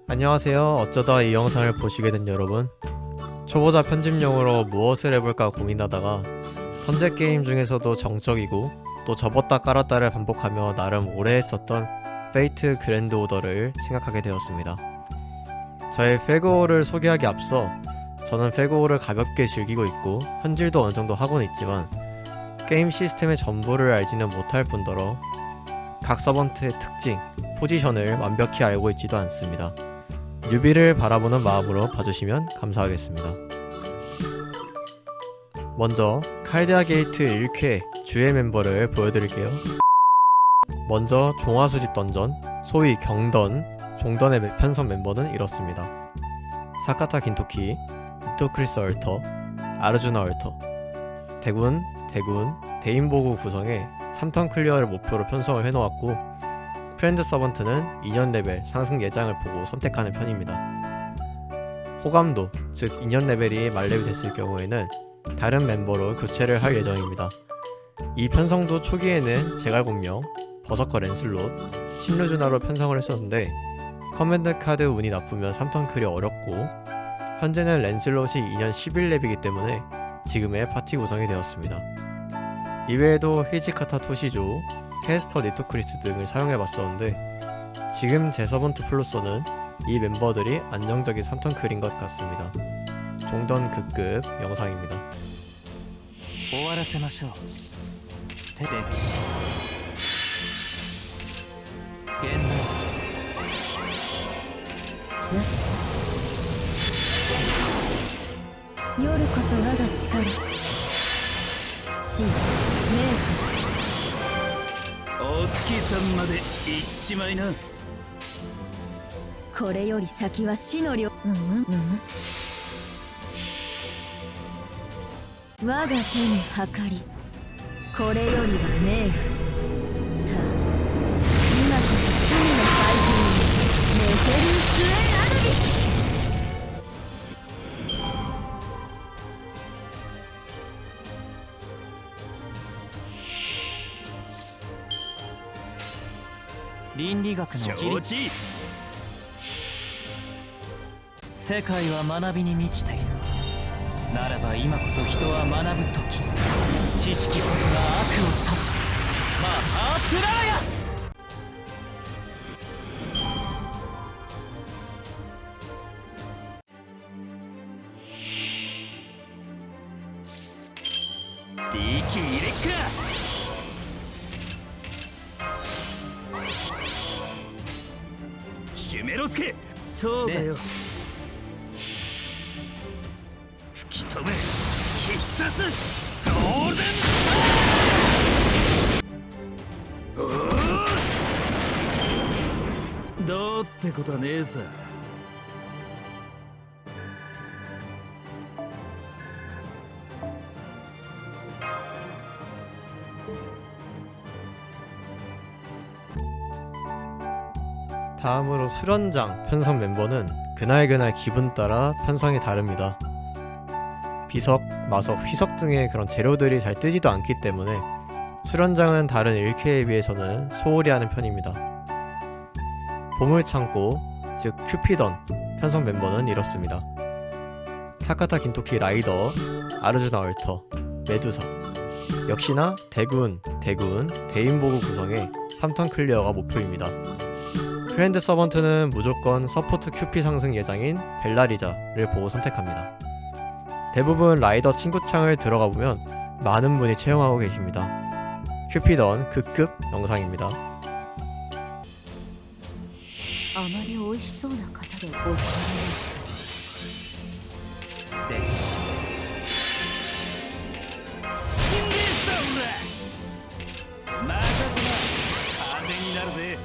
안녕하세요. 어쩌다 이 영상을 보시게 된 여러분. 초보자 편집용으로 무엇을 해볼까 고민하다가 턴제 게임 중에서도 정적이고 또 접었다 깔았다를 반복하며 나름 오래 했었던 페이트 그랜드 오더를 생각하게 되었습니다. 저의 페그오를 소개하기 앞서 저는 페그오를 가볍게 즐기고 있고 현질도 어느정도 하고는 있지만 게임 시스템의 전부를 알지는 못할 뿐더러 각 서번트의 특징, 포지션을 완벽히 알고 있지도 않습니다. 뉴비를 바라보는 마음으로 봐주시면 감사하겠습니다. 먼저 칼데아 게이트 1쾌 주의 멤버를 보여드릴게요. 먼저 종화수집 던전, 소위 경던, 종던의 편성 멤버는 이렇습니다. 사카타 긴토키, 이토크리스 얼터, 아르주나 얼터, 대군, 대인보구 구성에 3턴 클리어를 목표로 편성을 해놓았고 프렌드 서번트는 2년 레벨 상승 예장을 보고 선택하는 편입니다. 호감도, 즉 2년 레벨이 만렙이 됐을 경우에는 다른 멤버로 교체를 할 예정입니다. 이 편성도 초기에는 제갈공명, 버서커 랜슬롯, 신루주나로 편성을 했었는데 커맨드 카드 운이 나쁘면 3턴 클리어 어렵고 현재는 랜슬롯이 2년 11렙이기 때문에 지금의 파티 구성이 되었습니다. 이외에도 히지카타 토시조, 캐스터 니토크리스 등을 사용해봤었는데 지금 제 서번트 플로서는 이 멤버들이 안정적인 3턴 클인 것 같습니다. 종던 극급 영상입니다. 終わらせましょう。歴史現代よしよし夜こそ我が力真明お月さんまで行っちまいな。これより先は死の領我が手に計りこれよりは明具さあ今こそ罪の再現にネフェルスエアルビス倫理学の自立。世界は学びに満ちている。ならば今こそ人は学ぶ時。知識こそが悪を断つ。マハープラーヤ。D 級入れっか。シュメロスケ、そうだよ。吹き止め必殺ゴールデンどうってことはねえさ。다음으로 수련장 편성 멤버는 그날그날 기분 따라 편성이 다릅니다. 비석, 마석, 휘석 등의 그런 재료들이 잘 뜨지도 않기 때문에 수련장은 다른 1쾌에 비해서는 소홀히 하는 편입니다. 보물창고, 즉 큐피던 편성 멤버는 이렇습니다. 사카타 긴토키 라이더, 아르주나 얼터, 메두사 역시나 대군, 대인보구 구성의 3턴 클리어가 목표입니다. 프렌드 서번트는 무조건 서포트 큐피 상승 예장인 벨라리자를 보고 선택합니다. 대부분 라이더 친구창을 들어가보면 많은 분이 채용하고 계십니다. 큐피던 극급 영상입니다. あまり美味しそうな方でお伺いました歴史チキンレースだ俺。またその風になるぜ。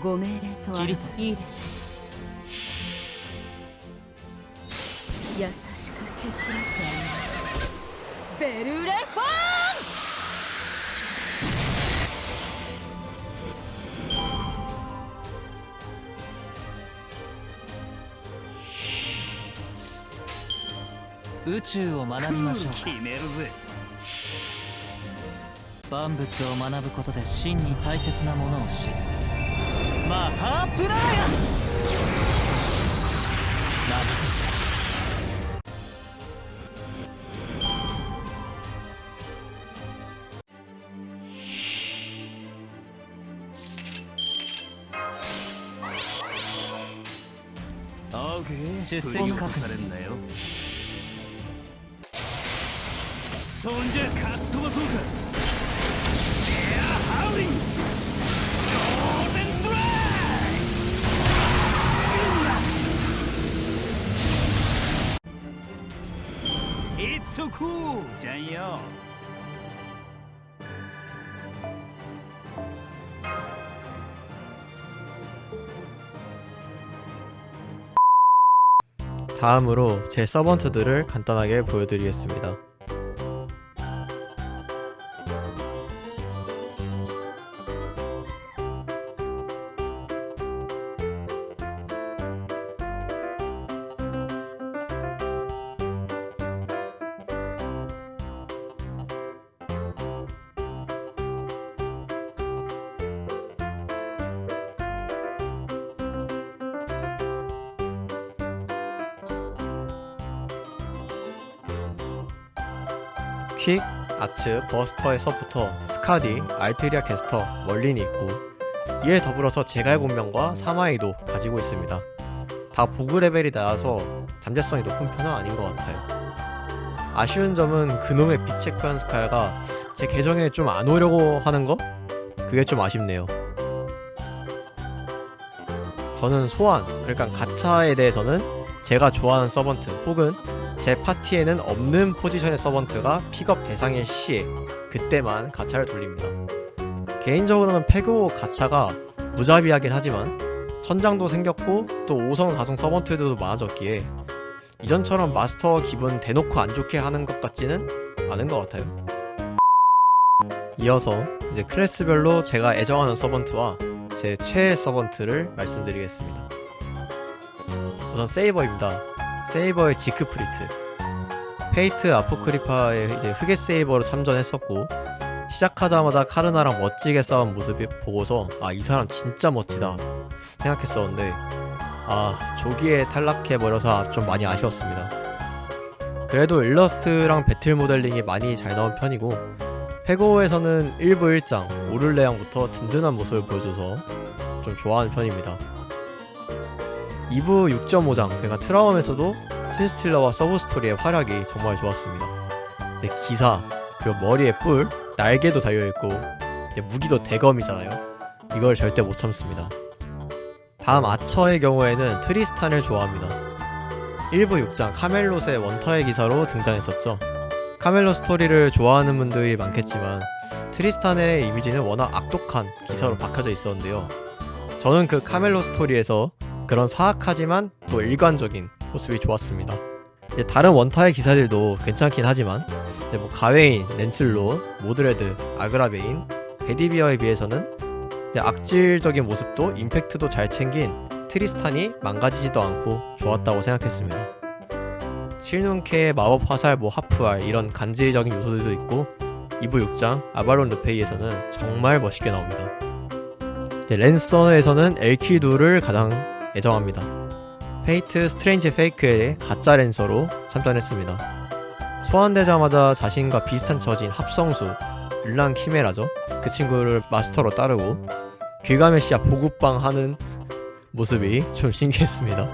ご命令とは起立いいでしょう優しく蹴散らしてあげましょうベルレフォーン。宇宙を学びましょう。決めるぜ。万物を学ぶことで真に大切なものを知る。マハープラーヤ。出席確認されんなよそんじゃかっ飛ばそうかエアハウリングゴールデンドライIt's so cool じゃんよ다음으로 제 서번트들을 간단하게 보여드리겠습니다. 퀵, 아츠, 버스터의 서포터, 스카디, 알트리아 캐스터, 멀린이 있고 이에 더불어서 제갈공명과 사마이도 가지고 있습니다. 다 보그 레벨이 낮아서 잠재성이 높은 편은 아닌 것 같아요. 아쉬운 점은 그놈의 빛의 코얀스카야가 제 계정에 좀 안 오려고 하는 거? 그게 좀 아쉽네요. 저는 소환, 그러니까 가차에 대해서는 제가 좋아하는 서번트 혹은 제 파티에는 없는 포지션의 서번트가 픽업 대상의 시에 그때만 가차를 돌립니다. 개인적으로는 페그오 가차가 무자비하긴 하지만 천장도 생겼고 또 5성 4성 서번트들도 많아졌기에 이전처럼 마스터 기분 대놓고 안 좋게 하는 것 같지는 않은 것 같아요. 이어서 이제 클래스별로 제가 애정하는 서번트와 제 최애 서번트를 말씀드리겠습니다. 우선 세이버입니다. 세이버의 지크프리트, 페이트 아포크리파의 이제 흑의 세이버로 참전했었고 시작하자마자 카르나랑 멋지게 싸운 모습이 보고서 아, 이 사람 진짜 멋지다 생각했었는데 조기에 탈락해버려서 좀 많이 아쉬웠습니다. 그래도 일러스트랑 배틀 모델링이 많이 잘 나온 편이고 페고에서는 1부 1장 오를레앙부터 든든한 모습을 보여줘서 좀 좋아하는 편입니다. 2부 6.5장 그러니까 트라움에서도 신스틸러와 서브스토리의 활약이 정말 좋았습니다. 기사, 그리고 머리에 뿔, 날개도 달려있고 무기도 대검이잖아요. 이걸 절대 못 참습니다. 다음 아처의 경우에는 트리스탄을 좋아합니다. 1부 6장 카멜롯의 원터의 기사로 등장했었죠. 카멜롯 스토리를 좋아하는 분들이 많겠지만 트리스탄의 이미지는 워낙 악독한 기사로 박혀져 있었는데요. 저는 그 카멜롯 스토리에서 그런 사악하지만 또 일관적인 모습이 좋았습니다. 다른 원타의 기사들도 괜찮긴 하지만 가웨인, 랜슬롯, 모드레드, 아그라베인, 베디비어에 비해서는 악질적인 모습도 임팩트도 잘 챙긴 트리스탄이 망가지지도 않고 좋았다고 생각했습니다. 실눈케의 마법 화살, 하프알 이런 간지적인 요소들도 있고 2부 6장 아발론 르페이에서는 정말 멋있게 나옵니다. 랜서에서는 엘키두를 가장 애정합니다. 페이트 스트레인지 페이크의 가짜 랜서로 참전했습니다. 소환되자마자 자신과 비슷한 처진 합성수 일랑 키메라죠. 그 친구를 마스터로 따르고 길가메시아 보급방 하는 모습이 좀 신기했습니다.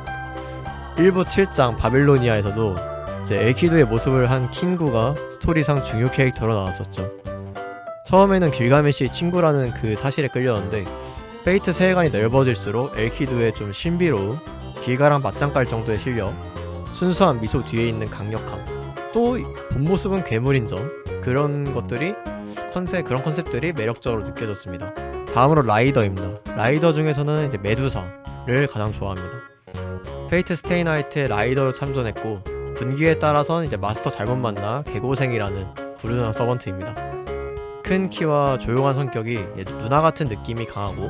1부 7장 바빌로니아에서도 이제 엘키드의 모습을 한 킹구가 스토리상 중요 캐릭터로 나왔었죠. 처음에는 길가메시의 친구라는 그 사실에 끌렸는데 페이트 세계관이 넓어질수록 엘키드의 좀 신비로움, 길가랑 맞짱 깔 정도의 실력, 순수한 미소 뒤에 있는 강력함, 또 본 모습은 괴물인 점, 그런 컨셉들이 매력적으로 느껴졌습니다. 다음으로 라이더입니다. 라이더 중에서는 이제 메두사를 가장 좋아합니다. 페이트 스테이나이트의 라이더로 참전했고 분기에 따라선 이제 마스터 잘못 만나 개고생이라는 불운한 서번트입니다. 큰 키와 조용한 성격이 누나 같은 느낌이 강하고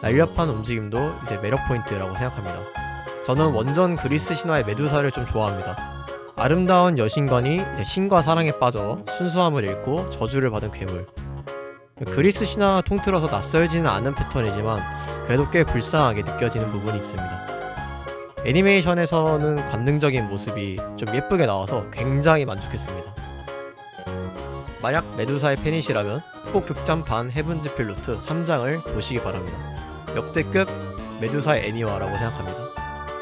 날렵한 움직임도 이제 매력 포인트라고 생각합니다. 저는 원전 그리스 신화의 메두사를 좀 좋아합니다. 아름다운 여신관이 이제 신과 사랑에 빠져 순수함을 잃고 저주를 받은 괴물. 그리스 신화 통틀어서 낯설지는 않은 패턴이지만 그래도 꽤 불쌍하게 느껴지는 부분이 있습니다. 애니메이션에서는 관능적인 모습이 좀 예쁘게 나와서 굉장히 만족했습니다. 만약 메두사의 팬이시라면 꼭 극장판 헤븐즈 필루트 3장을 보시기 바랍니다. 역대급 메두사의 애니화라고 생각합니다.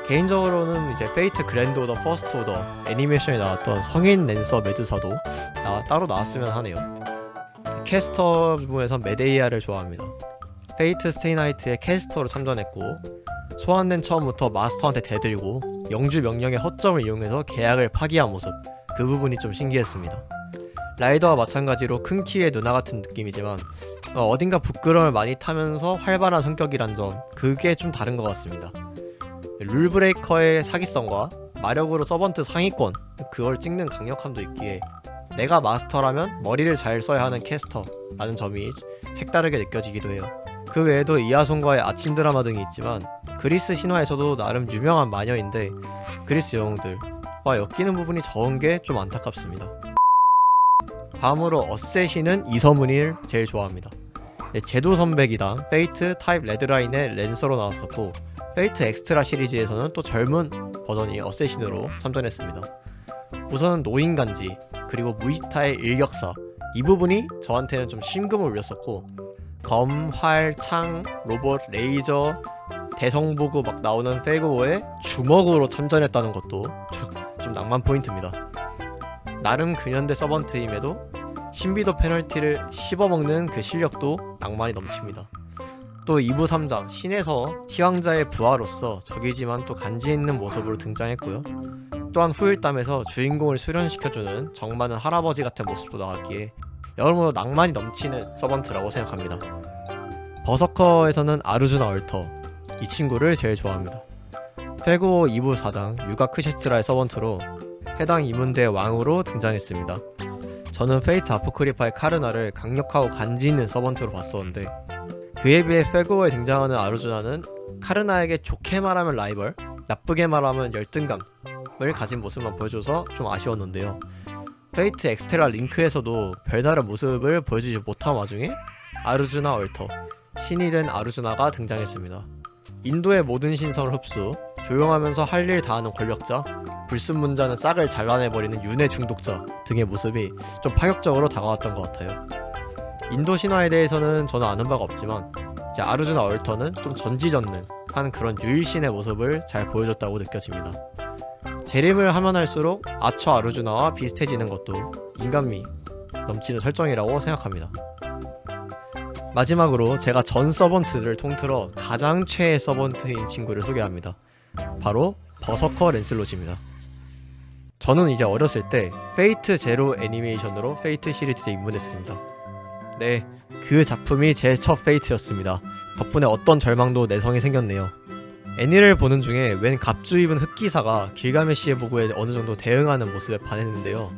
개인적으로는 이제 페이트 그랜드 오더 퍼스트 오더 애니메이션에 나왔던 성인 랜서 메두사도 따로 나왔으면 하네요. 캐스터 부분에선 메데이아를 좋아합니다. 페이트 스테이 나이트의 캐스터로 참전했고 소환된 처음부터 마스터한테 대들고 영주 명령의 허점을 이용해서 계약을 파기한 모습, 그 부분이 좀 신기했습니다. 라이더와 마찬가지로 큰 키의 누나 같은 느낌이지만 어딘가 부끄러움을 많이 타면서 활발한 성격이란 점, 그게 좀 다른 것 같습니다. 룰브레이커의 사기성과 마력으로 서번트 상위권, 그걸 찍는 강력함도 있기에 내가 마스터라면 머리를 잘 써야 하는 캐스터라는 점이 색다르게 느껴지기도 해요. 그 외에도 이하손과의 아침 드라마 등이 있지만 그리스 신화에서도 나름 유명한 마녀인데 그리스 영웅들과 엮이는 부분이 적은 게 좀 안타깝습니다. 다음으로 어쌔신은 이서문을 제일 좋아합니다. 제도 선배기당 페이트 타입 레드라인의 랜서로 나왔었고 페이트 엑스트라 시리즈에서는 또 젊은 버전이 어쌔신으로 참전했습니다. 우선은 노인간지 그리고 무이타의 일격사, 이 부분이 저한테는 좀 심금을 울렸었고 검, 활, 창, 로봇, 레이저, 대성보고 막 나오는 페그오의 주먹으로 참전했다는 것도 좀 낭만 포인트입니다. 나름 근현대 서번트임에도 신비도 페널티를 씹어먹는 그 실력도 낭만이 넘칩니다. 또 2부 3장 신에서 시황자의 부하로서 적이지만 또 간지 있는 모습으로 등장했고요. 또한 후일담에서 주인공을 수련시켜주는 정 많은 할아버지 같은 모습도 나왔기에 여러모로 낭만이 넘치는 서번트라고 생각합니다. 버서커에서는 아르주나 얼터, 이 친구를 제일 좋아합니다. 페그오 2부 4장 유가 크시스트라의 서번트로 해당 이문대의 왕으로 등장했습니다. 저는 페이트 아포크리파의 카르나를 강력하고 간지 있는 서번트로 봤었는데 그에 비해 페그오에 등장하는 아르주나는 카르나에게 좋게 말하면 라이벌, 나쁘게 말하면 열등감을 가진 모습만 보여줘서 좀 아쉬웠는데요. 페이트 엑스테라 링크에서도 별다른 모습을 보여주지 못한 와중에 아르주나 얼터, 신이 된 아르주나가 등장했습니다. 인도의 모든 신성을 흡수, 조용하면서 할 일 다하는 권력자, 불순문자는 싹을 잘라내버리는 윤회 중독자 등의 모습이 좀 파격적으로 다가왔던 것 같아요. 인도 신화에 대해서는 저는 아는 바가 없지만 이제 아르주나 얼터는 좀 전지전능한 그런 유일신의 모습을 잘 보여줬다고 느껴집니다. 재림을 하면 할수록 아처 아르주나와 비슷해지는 것도 인간미 넘치는 설정이라고 생각합니다. 마지막으로 제가 전 서번트를 통틀어 가장 최애 서번트인 친구를 소개합니다. 바로 버서커 랜슬롯입니다. 저는 이제 어렸을 때 페이트 제로 애니메이션으로 페이트 시리즈에 입문했습니다. 네, 그 작품이 제 첫 페이트였습니다. 덕분에 어떤 절망도 내성이 생겼네요. 애니를 보는 중에 웬 갑주 입은 흑기사가 길가메시의 보고에 어느 정도 대응하는 모습에 반했는데요.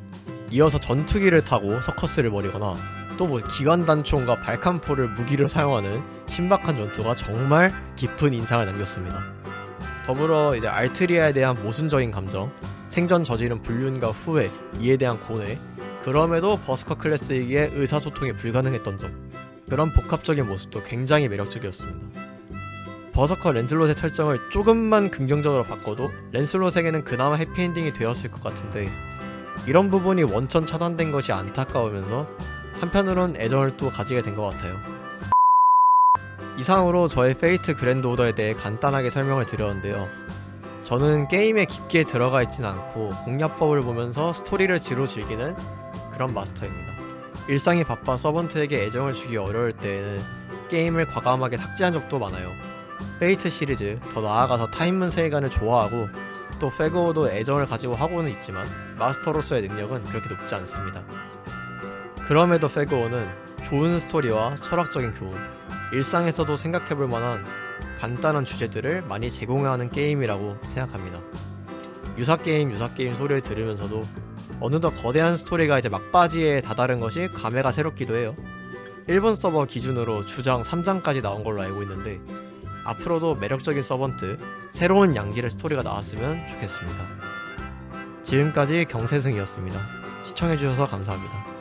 이어서 전투기를 타고 서커스를 벌이거나 또 뭐 기관단총과 발칸포를 무기로 사용하는 신박한 전투가 정말 깊은 인상을 남겼습니다. 더불어 이제 알트리아에 대한 모순적인 감정, 생전 저지른 불륜과 후회, 이에 대한 고뇌, 그럼에도 버스커 클래스이기에 의사소통이 불가능했던 점, 그런 복합적인 모습도 굉장히 매력적이었습니다. 버서커 랜슬롯의 설정을 조금만 긍정적으로 바꿔도 랜슬롯에게는 그나마 해피엔딩이 되었을 것 같은데 이런 부분이 원천 차단된 것이 안타까우면서 한편으론 애정을 또 가지게 된 것 같아요. 이상으로 저의 페이트 그랜드 오더에 대해 간단하게 설명을 드렸는데요. 저는 게임에 깊게 들어가 있진 않고 공략법을 보면서 스토리를 주로 즐기는 그런 마스터입니다. 일상이 바빠 서번트에게 애정을 주기 어려울 때에는 게임을 과감하게 삭제한 적도 많아요. 페이트 시리즈, 더 나아가서 타임문 세계관을 좋아하고 또 페그오도 애정을 가지고 하고는 있지만 마스터로서의 능력은 그렇게 높지 않습니다. 그럼에도 페그오는 좋은 스토리와 철학적인 교훈, 일상에서도 생각해볼 만한 간단한 주제들을 많이 제공하는 게임이라고 생각합니다. 유사게임 소리를 들으면서도 어느덧 거대한 스토리가 이제 막바지에 다다른 것이 감회가 새롭기도 해요. 일본 서버 기준으로 주장 3장까지 나온 걸로 알고 있는데 앞으로도 매력적인 서번트, 새로운 양질의 스토리가 나왔으면 좋겠습니다. 지금까지 경세승이었습니다. 시청해주셔서 감사합니다.